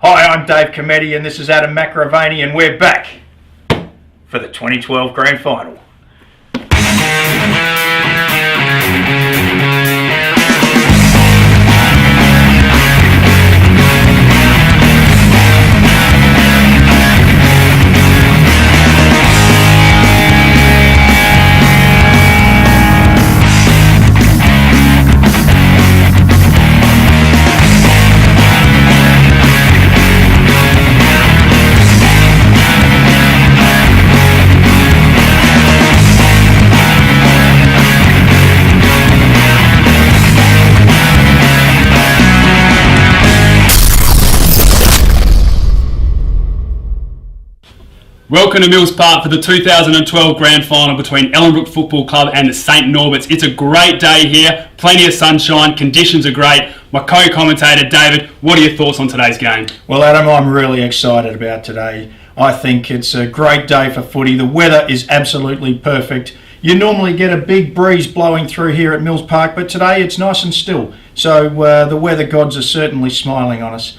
Hi, I'm Dave Cometti and this is Adam McRavaney and we're back for the 2012 Grand Final. Welcome to Mills Park for the 2012 Grand Final between Ellenbrook Football Club and the St Norberts. It's a great day here, plenty of sunshine, conditions are great. My co-commentator David, what are your thoughts on today's game? Well Adam, I'm really excited about today. I think it's a great day for footy. The weather is absolutely perfect. You normally get a big breeze blowing through here at Mills Park, but today it's nice and still. So the weather gods are certainly smiling on us.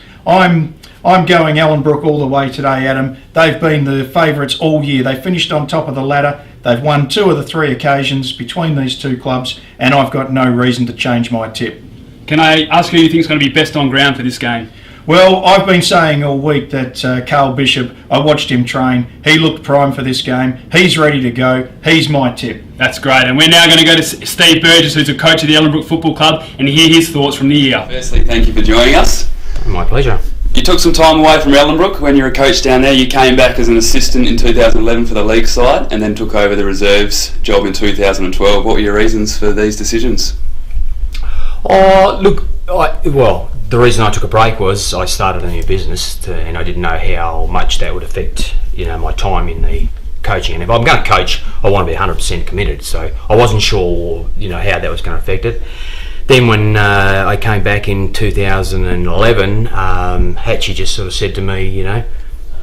I'm going Ellenbrook all the way today, Adam. They've been the favourites all year. They finished on top of the ladder. They've won 2 of the 3 occasions between these two clubs, and I've got no reason to change my tip. Can I ask who you think is going to be best on ground for this game? Well, I've been saying all week that Carl Bishop, I watched him train. He looked prime for this game. He's ready to go. He's my tip. That's great. And we're now going to go to Steve Burgess, who's a coach of the Ellenbrook Football Club, and hear his thoughts from the year. Firstly, thank you for joining us. My pleasure. You took some time away from Ellenbrook when you were a coach down there. You came back as an assistant in 2011 for the league side and then took over the reserves job in 2012. What were your reasons for these decisions? The reason I took a break was I started a new business and I didn't know how much that would affect my time in the coaching. And if I'm going to coach, I want to be 100% committed. So I wasn't sure how that was going to affect it. Then when I came back in 2011, Hatchie just sort of said to me, I'd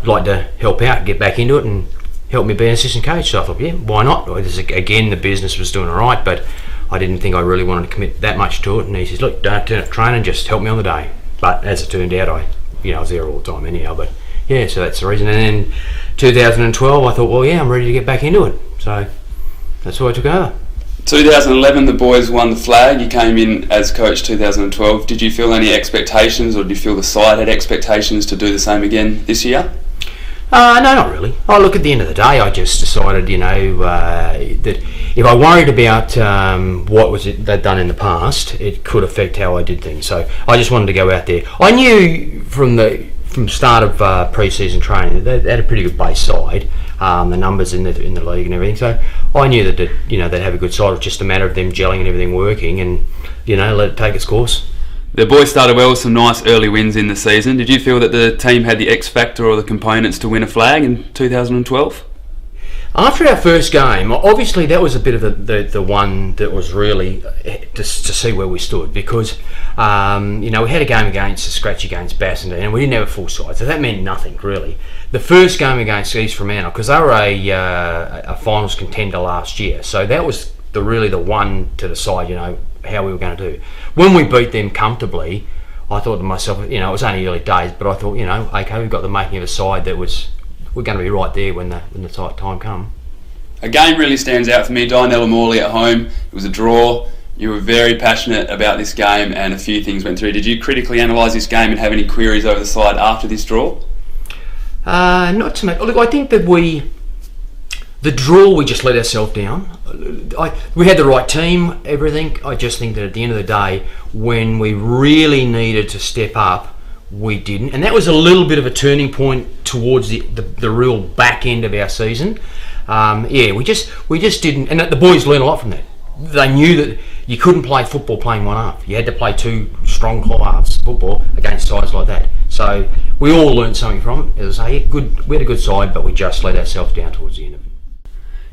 like to help out, get back into it and help me be an assistant coach. So I thought, yeah, why not? Again, the business was doing all right, but I didn't think I really wanted to commit that much to it. And he says, look, don't turn up training, just help me on the day. But as it turned out, I was there all the time anyhow. But yeah, so that's the reason. And then 2012, I thought, well, yeah, I'm ready to get back into it. So that's why I took over. 2011, the boys won the flag. You came in as coach 2012. Did you feel any expectations, or did you feel the side had expectations to do the same again this year? No, not really. Look, at the end of the day, I just decided, that if I worried about what they'd done in the past, it could affect how I did things. So I just wanted to go out there. I knew from start of pre-season training they had a pretty good base side. The numbers in the league and everything, so I knew that they'd have a good side. It was just a matter of them gelling and everything working, and let it take its course. The boys started well with some nice early wins in the season. Did you feel that the team had the X factor or the components to win a flag in 2012? After our first game, obviously that was a bit of the one that was really to see where we stood, because we had a game against a scratch against Bassendean and we didn't have a full side, so that meant nothing really. The first game against East Fremantle, because they were a finals contender last year, so that was really the one to decide how we were going to do. When we beat them comfortably, I thought to myself, it was only early days, but I thought, okay, we've got the making of a side that we're going to be right there when the time comes. A game really stands out for me, Darnell Morley at home. It was a draw. You were very passionate about this game and a few things went through. Did you critically analyse this game and have any queries over the side after this draw? Not too much. Look, I think that the draw, we just let ourselves down. We had the right team, everything. I just think that at the end of the day, when we really needed to step up, we didn't, and that was a little bit of a turning point towards the real back end of our season. We just didn't, and the boys learned a lot from that. They knew that you couldn't play football playing one half. You had to play 2 strong halves football against sides like that. So we all learned something from it. It was we had a good side, but we just let ourselves down towards the end of it.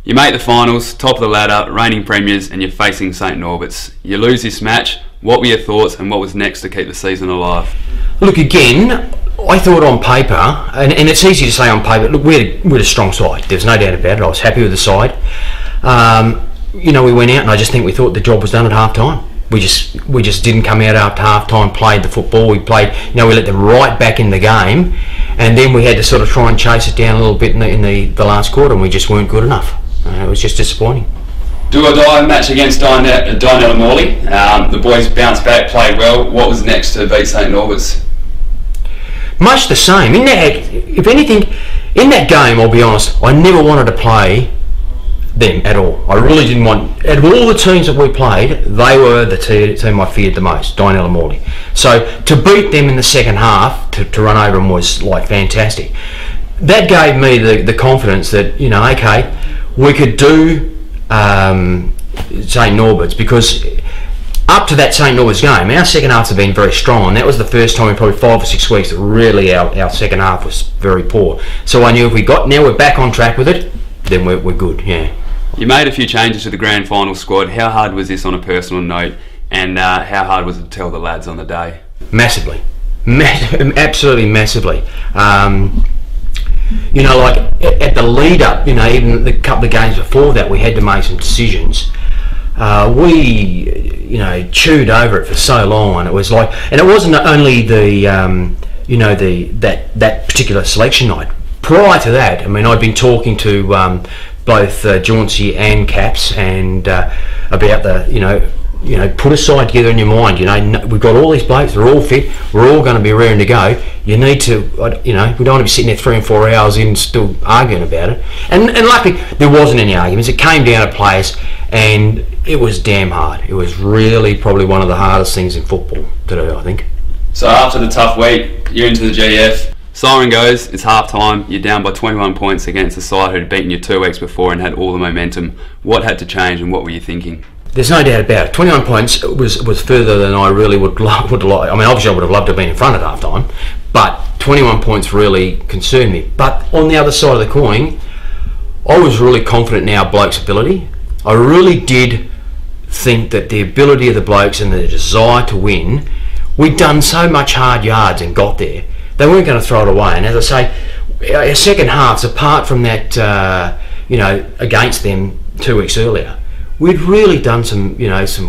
You make the finals, top of the ladder, reigning premiers, and you're facing St Norberts. You lose this match. What were your thoughts, and what was next to keep the season alive? Look, again, I thought on paper, and it's easy to say on paper, look, we had a strong side. There's no doubt about it. I was happy with the side. We went out and I just think we thought the job was done at half time. we just didn't come out after half time, played the football. We played, we let them right back in the game, and then we had to sort of try and chase it down a little bit in the last quarter, and we just weren't good enough. It was just disappointing. Do or die match against Darnell and Morley. The boys bounced back, played well. What was next to beat St Norbert's? Much the same. If anything, in that game, I'll be honest, I never wanted to play them at all. I really didn't want. Out of all the teams that we played, they were the team I feared the most, Darnell and Morley. So to beat them in the second half, to run over them was like fantastic. That gave me the confidence that, okay, we could do St Norbert's, because up to that St Norbert's game, our second halves have been very strong, and that was the first time in probably 5 or 6 weeks that really our second half was very poor. So I knew now we're back on track with it, then we're good, yeah. You made a few changes to the grand final squad. How hard was this on a personal note, and how hard was it to tell the lads on the day? Massively. Absolutely massively. Like at the lead up, even the couple of games before that, we had to make some decisions. We chewed over it for so long, and it was like, and it wasn't only that particular selection night. Prior to that, I'd been talking to both Jauncey and Caps, and about put a side together in your mind. We've got all these blokes, they're all fit, we're all going to be raring to go. You need to, we don't want to be sitting there 3 and 4 hours in still arguing about it. And luckily, there wasn't any arguments. It came down to players, and it was damn hard. It was really probably one of the hardest things in football to do, I think. So after the tough week, you're into the GF. Siren goes, it's half time, you're down by 21 points against a side who'd beaten you 2 weeks before and had all the momentum. What had to change, and what were you thinking? There's no doubt about it. 21 points was further than I really would like. Obviously I would have loved to have been in front at half time, but 21 points really concerned me. But on the other side of the coin, I was really confident in our blokes' ability. I really did think that the ability of the blokes and the desire to win, we'd done so much hard yards and got there. They weren't going to throw it away. And as I say, our second halves, apart from that, against them 2 weeks earlier, we'd really done some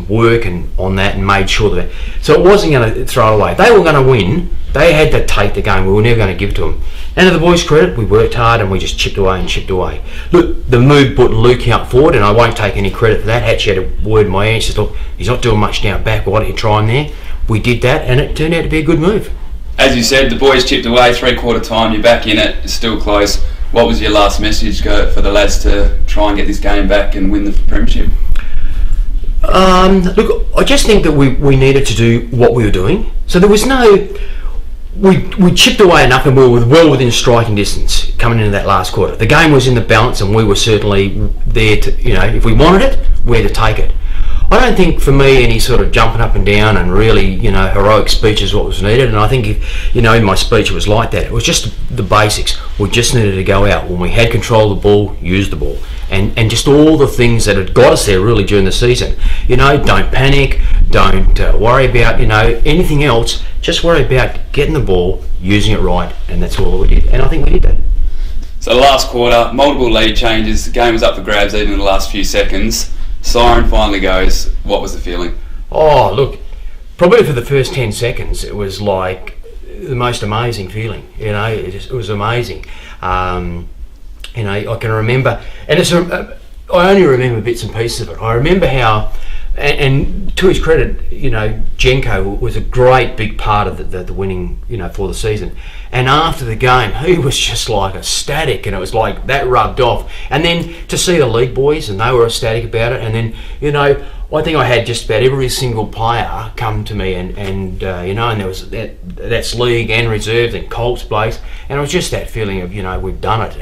work on that and made sure that. So it wasn't going to throw it away. They were going to win. They had to take the game. We were never going to give it to them. And to the boys' credit, we worked hard and we just chipped away and chipped away. Look, the move put Luke out forward, and I won't take any credit for that. Hatchie had a word in my ear. She said, look, he's not doing much down back. Why don't you try him there? We did that, and it turned out to be a good move. As you said, the boys chipped away, 3/4 time. You're back in it. It's still close. What was your last message for the lads to try and get this game back and win the premiership? Look, I just think that we needed to do what we were doing. So there was no. We chipped away enough, and we were well within striking distance coming into that last quarter. The game was in the balance, and we were certainly there to, if we wanted it, where to take it. I don't think for me any sort of jumping up and down and really, heroic speech is what was needed. And I think in my speech it was like that. It was just the basics. We just needed to go out when we had control of the ball, use the ball, and just all the things that had got us there really during the season. Don't panic, don't worry about anything else. Just worry about getting the ball, using it right, and that's all we did. And I think we did that. So last quarter, multiple lead changes. The game was up for grabs even in the last few seconds. Siren finally goes. What was the feeling? Oh, look, probably for the first 10 seconds, it was like the most amazing feeling. It was amazing. I can remember, and I only remember bits and pieces of it. I remember how, and to his credit, Jenko was a great big part of the winning, for the season. And after the game, he was just like ecstatic, and it was like that rubbed off. And then to see the league boys, and they were ecstatic about it. And then, I think I had just about every single player come to me, and there was that's league and reserves and Colts blokes, and it was just that feeling of we've done it,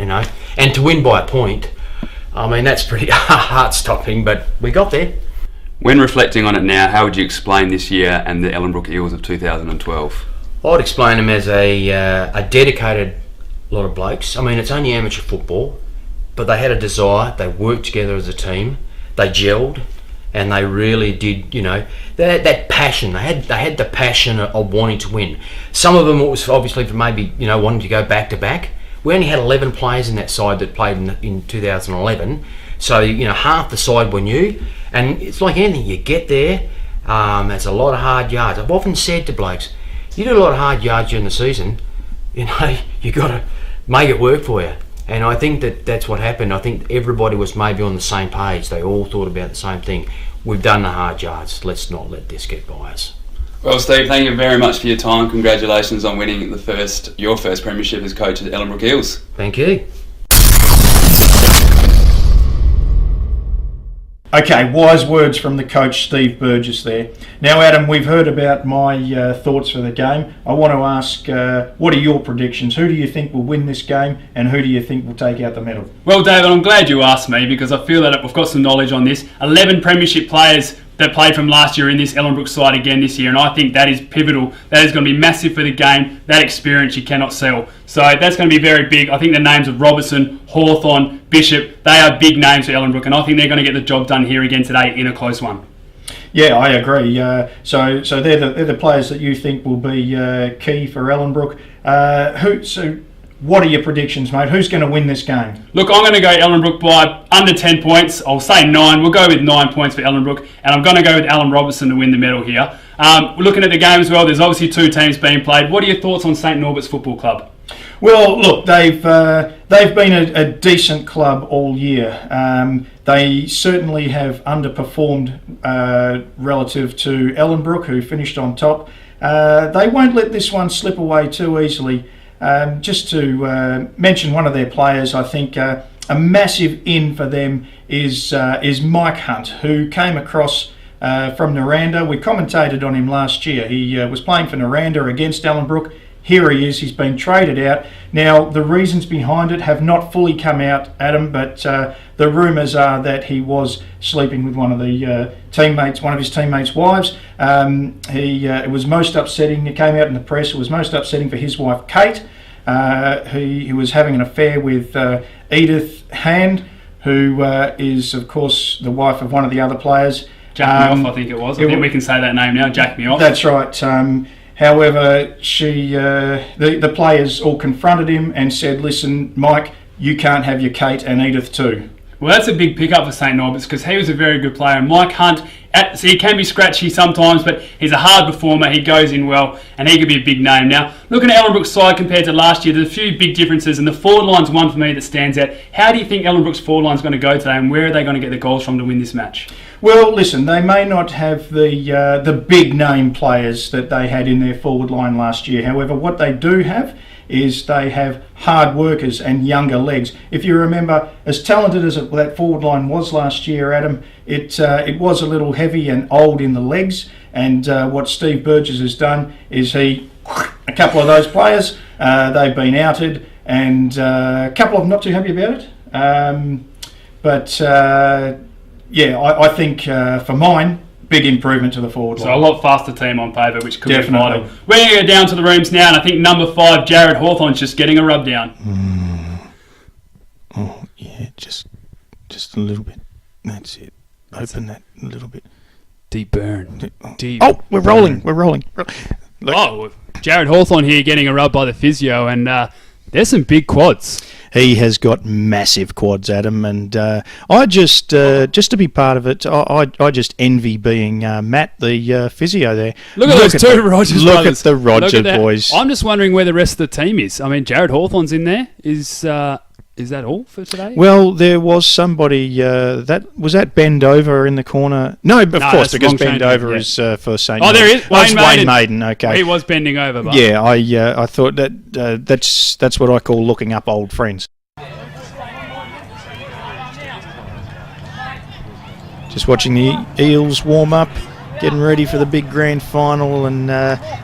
and to win by a point. That's pretty heart-stopping, but we got there. When reflecting on it now, how would you explain this year and the Ellenbrook Eels of 2012? I'd explain them as a dedicated lot of blokes. It's only amateur football, but they had a desire. They worked together as a team. They gelled, and they really did. That passion. They had the passion of wanting to win. Some of them it was obviously for maybe wanting to go back to back. We only had 11 players in that side that played in 2011. So half the side were new, and it's like anything. You get there. It's a lot of hard yards. I've often said to blokes, you do a lot of hard yards during the season, you got to make it work for you. And I think that's what happened. I think everybody was maybe on the same page. They all thought about the same thing. We've done the hard yards. Let's not let this get by us. Well, Steve, thank you very much for your time. Congratulations on winning your first premiership as coach at Ellenbrook Eels. Thank you. Okay, wise words from the coach, Steve Burgess there. Now, Adam, we've heard about my thoughts for the game. I want to ask, what are your predictions? Who do you think will win this game, and who do you think will take out the medal? Well, David, I'm glad you asked me because I feel that we've got some knowledge on this. 11 premiership players that played from last year in this Ellenbrook side again this year, and I think that is pivotal. That is going to be massive for the game. That experience you cannot sell. So that's going to be very big. I think the names of Robertson, Hawthorn, Bishop, they are big names for Ellenbrook, and I think they're going to get the job done here again today in a close one. Yeah, I agree. So they're the players that you think will be key for Ellenbrook. What are your predictions, mate? Who's going to win this game? Look, I'm going to go Ellenbrook by under 10 points. I'll say 9. We'll go with 9 points for Ellenbrook. And I'm going to go with Alan Robertson to win the medal here. Looking at the game as well, there's obviously 2 teams being played. What are your thoughts on St Norbert's Football Club? Well, look, they've been a decent club all year. They certainly have underperformed relative to Ellenbrook, who finished on top. They won't let this one slip away too easily. Just to mention one of their players, I think a massive in for them is Mike Hunt, who came across from Naranda. We commentated on him last year. He was playing for Naranda against Ellenbrook. Here he is. He's been traded out. Now, the reasons behind it have not fully come out, Adam, but the rumours are that he was sleeping with one of his teammates' wives. It was most upsetting. It came out in the press. It was most upsetting for his wife, Kate. He was having an affair with Edith Hand, who is, of course, the wife of one of the other players. Jack Me Off, I think it was. I think we can say that name now, Jack Me Off. That's right. However, the players all confronted him and said, listen, Mike, you can't have your Kate and Edith too. Well, that's a big pickup for St Norbert's because he was a very good player. And Mike Hunt, he can be scratchy sometimes, but he's a hard performer. He goes in well, and he could be a big name. Now, looking at Ellenbrook's side compared to last year, there's a few big differences, and the forward line's one for me that stands out. How do you think Ellenbrook's forward line's going to go today, and where are they going to get the goals from to win this match? Well, listen, they may not have the big name players that they had in their forward line last year. However, what they do have is they have hard workers and younger legs. If you remember, as talented as that forward line was last year, Adam, it was a little heavy and old in the legs. And what Steve Burgess has done is a couple of those players, they've been outed, and a couple of them not too happy about it. I think for mine, big improvement to the forward line. So a lot faster team on paper, which could Definitely. be vital. We're going to go down to the rooms now, and I think number 5, Jared Hawthorn's just getting a rub down. Oh, yeah, just a little bit. That's it. Open that a little bit. Deep burn. Deep Oh, we're rolling. Look. Jared Hawthorn here getting a rub by the physio, and there's some big quads. He has got massive quads, Adam, and I just to be part of it, I just envy being Matt, the physio there. Look at those two Rogers Look brothers. at the Roger boys. I'm just wondering where the rest of the team is. I mean, Jared Hawthorn's in there. Is that all for today? Well, there was somebody that Bend Over in the corner. No, of course, because Bend Over is for St. Oh, there is Wayne Maiden. Okay, he was bending over. But. Yeah, I thought that's what I call looking up old friends. Just watching the Eels warm up, getting ready for the big grand final, and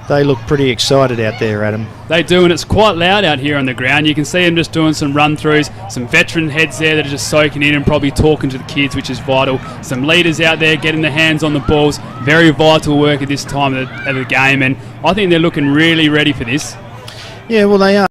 they look pretty excited out there, Adam. They do, and it's quite loud out here on the ground. You can see them just doing some run-throughs, some veteran heads there that are just soaking in and probably talking to the kids, which is vital. Some leaders out there getting their hands on the balls. Very vital work at this time of the game, and I think they're looking really ready for this. Yeah, well, they are.